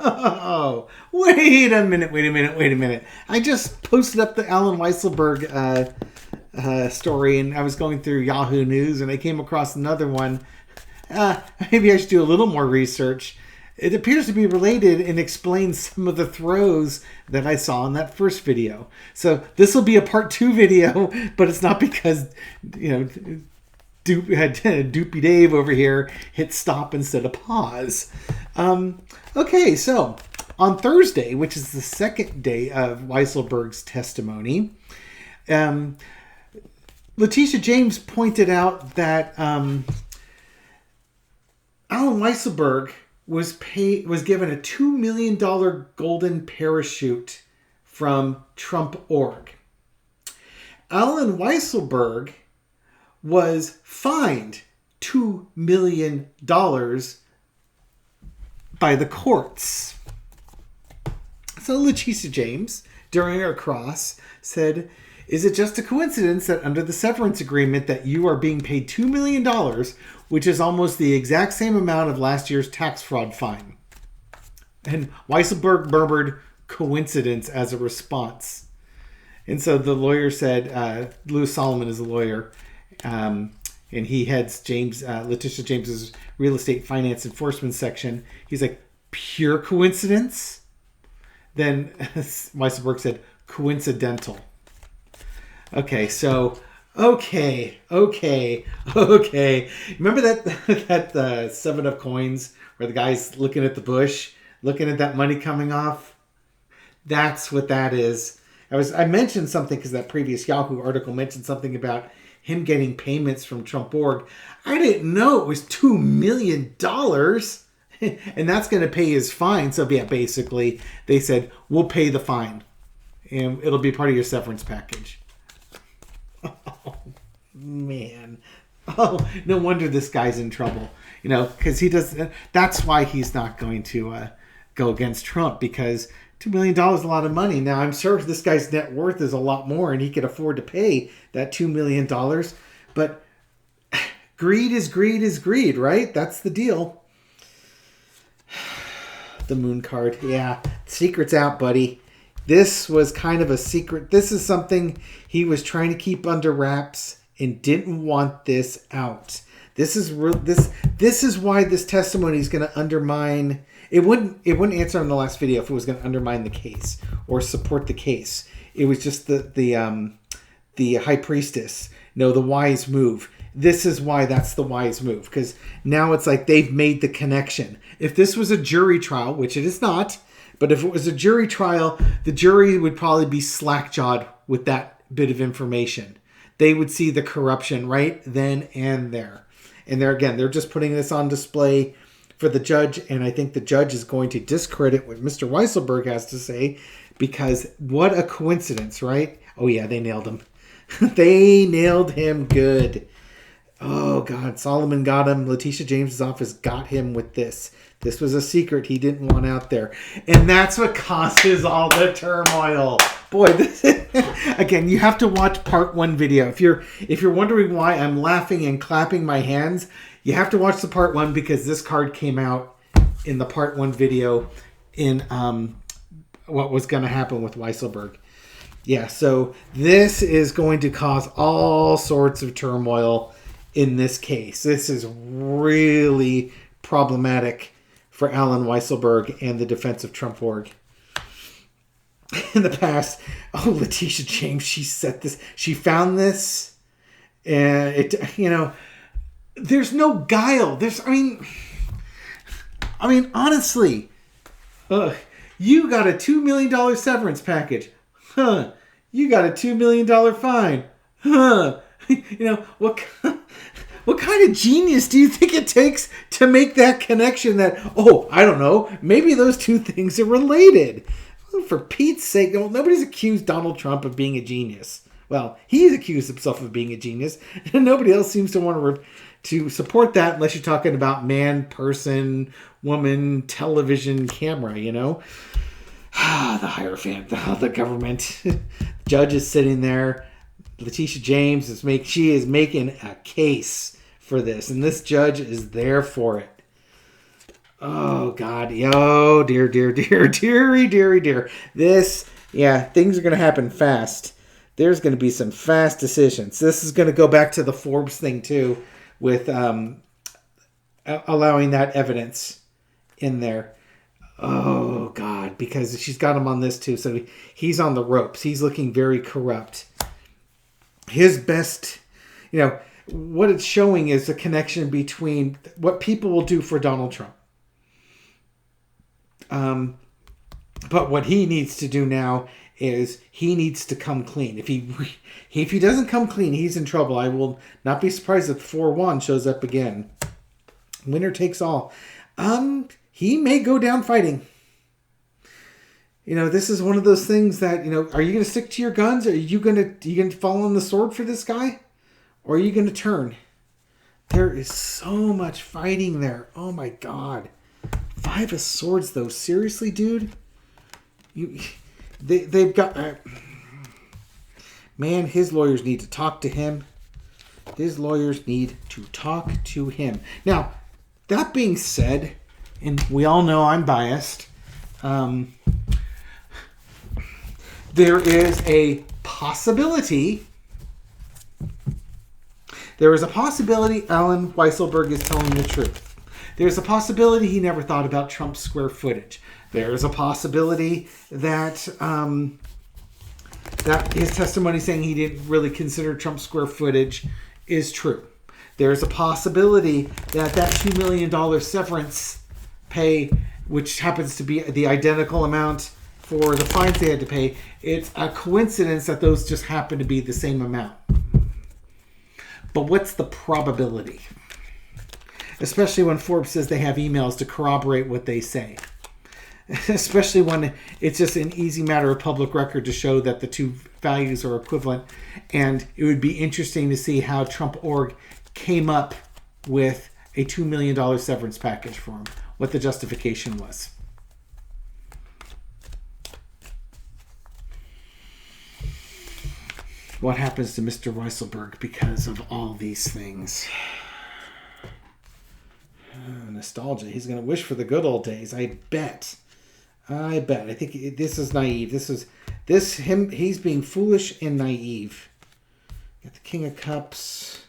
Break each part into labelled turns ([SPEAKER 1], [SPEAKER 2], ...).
[SPEAKER 1] Oh, wait a minute. I just posted up the Allen Weisselberg story, and I was going through Yahoo News, and I came across another one. Maybe I should do a little more research. It appears to be related and explains some of the throws that I saw in that first video. So this will be a part 2 video, but it's not because, Doopy Dave over here hit stop instead of pause. Okay, so on Thursday, which is the second day of Weisselberg's testimony, Letitia James pointed out that Allen Weisselberg was given a $2 million golden parachute from Trump.org. Allen Weisselberg was fined $2 million by the courts. So Letitia James, during her cross, said, "Is it just a coincidence that under the severance agreement that you are being paid $2 million, which is almost the exact same amount of last year's tax fraud fine?" And Weisselberg murmured coincidence as a response. And so the lawyer said, Louis Solomon is a lawyer, and he heads Letitia James's real estate finance enforcement section. He's like, "Pure coincidence?" Then Weisselberg said, "Coincidental." Okay, so okay. Remember that 7 of coins where the guy's looking at the bush, looking at that money coming off? That's what that is. I mentioned something because that previous Yahoo article mentioned something about him getting payments from Trump.org. I didn't know it was $2 million. And that's going to pay his fine. So yeah, basically they said, we'll pay the fine and it'll be part of your severance package. Oh, man. Oh, no wonder this guy's in trouble. Because that's why he's not going to go against Trump, because $2 million is a lot of money. Now, I'm sure this guy's net worth is a lot more and he could afford to pay that $2 million. But greed is greed, right? That's the deal. The moon card. Yeah, secret's out, buddy. This was kind of a secret. This is something he was trying to keep under wraps and didn't want this out. This is why this testimony is going to undermine. It wouldn't answer in the last video if it was going to undermine the case or support the case. It was just the high priestess. No, the wise move. This is why that's the wise move, because now it's like they've made the connection. If this was a jury trial, which it is not, but if it was a jury trial, the jury would probably be slack-jawed with that bit of information. They would see the corruption right then and there. And they're just putting this on display for the judge, and I think the judge is going to discredit what Mr. Weisselberg has to say, because what a coincidence, right? Oh yeah, they nailed him. They nailed him good. Oh God, Solomon got him. Letitia James's office got him with this. This was a secret he didn't want out there. And that's what causes all the turmoil. Boy, again, you have to watch part 1 video. If you're wondering why I'm laughing and clapping my hands, you have to watch the part 1, because this card came out in the part 1 video in what was going to happen with Weisselberg. Yeah, so this is going to cause all sorts of turmoil in this case. This is really problematic for Allen Weisselberg and the defense of Trump.org. In the past, Letitia James, she found this, and there's no guile. Honestly, you got a $2 million severance package. Huh. You got a $2 million fine. Huh. What kind of genius do you think it takes to make that connection that, I don't know, maybe those two things are related? For Pete's sake, nobody's accused Donald Trump of being a genius. Well, he's accused himself of being a genius, and nobody else seems to want to support that unless you're talking about man, person, woman, television, camera, The Hierophant, the government. Judge is sitting there. Letitia James is making a case for this, and this judge is there for it. Oh, God. Oh, dear, dear, dear, dearie, dearie, dear. This, yeah, things are going to happen fast. There's going to be some fast decisions. This is going to go back to the Forbes thing, too, with allowing that evidence in there. Oh, God, because she's got him on this, too. So he's on the ropes. He's looking very corrupt. His best, what it's showing is a connection between what people will do for Donald Trump. But what he needs to do now is he needs to come clean. If he doesn't come clean, he's in trouble. I will not be surprised if 4-1 shows up again. Winner takes all. He may go down fighting. This is one of those things that, are you going to stick to your guns? Are you going to fall on the sword for this guy? Or are you going to turn? There is so much fighting there. Oh my God. 5 of Swords, though. Seriously, dude? They've got... man, his lawyers need to talk to him. His lawyers need to talk to him. Now, that being said, and we all know I'm biased, there is a possibility... Allen Weisselberg is telling the truth. There's a possibility he never thought about Trump's square footage. There's a possibility that that his testimony saying he didn't really consider Trump's square footage is true. There's a possibility that $2 million severance pay, which happens to be the identical amount for the fines they had to pay, it's a coincidence that those just happen to be the same amount. But what's the probability? Especially when Forbes says they have emails to corroborate what they say. Especially when it's just an easy matter of public record to show that the two values are equivalent. And it would be interesting to see how Trump.org came up with a $2 million severance package for him. What the justification was. What happens to Mr. Weisselberg because of all these things? Nostalgia. He's going to wish for the good old days. I bet. I think this is naive. He's being foolish and naive. Got the King of Cups.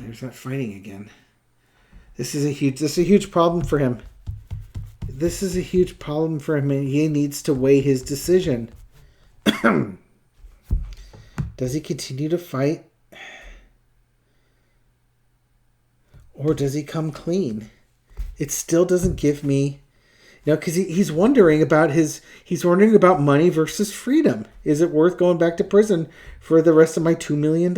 [SPEAKER 1] There's that fighting again. This is a huge problem for him. This is a huge problem for him, and he needs to weigh his decision. Does he continue to fight? Or does he come clean? It still doesn't give me, because he's wondering about money versus freedom. Is it worth going back to prison for the rest of my $2 million?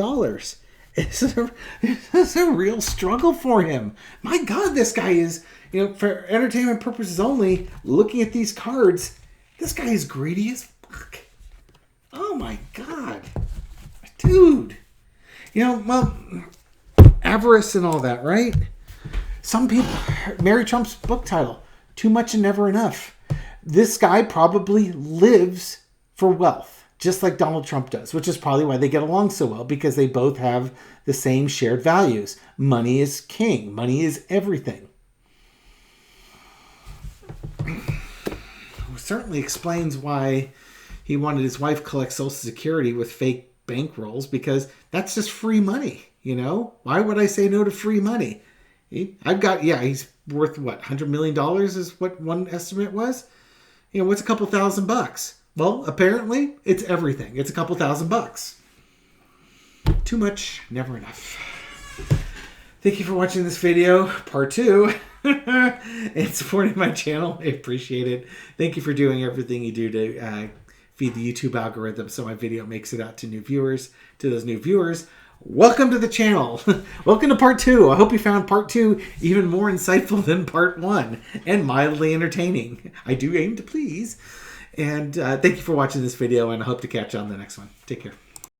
[SPEAKER 1] It's a real struggle for him. My God, this guy is, for entertainment purposes only, looking at these cards, this guy is greedy as fuck. Oh my God. Dude. Avarice and all that, right? Some people... Mary Trump's book title, Too Much and Never Enough. This guy probably lives for wealth, just like Donald Trump does, which is probably why they get along so well, because they both have the same shared values. Money is king. Money is everything. Certainly explains why he wanted his wife collect Social Security with fake bankrolls, because that's just free money. Why would I say no to free money? He's worth what, $100 million is what one estimate was. What's a couple $1,000? Well, apparently it's everything. It's a couple $1,000. Too much, never enough. Thank you for watching this video, part 2, and supporting my channel. I appreciate it. Thank you for doing everything you do to feed the YouTube algorithm so my video makes it out to new viewers. To those new viewers, welcome to the channel. Welcome to part 2. I hope you found part 2 even more insightful than part 1 and mildly entertaining. I do aim to please. And thank you for watching this video, and I hope to catch you on the next one. Take care.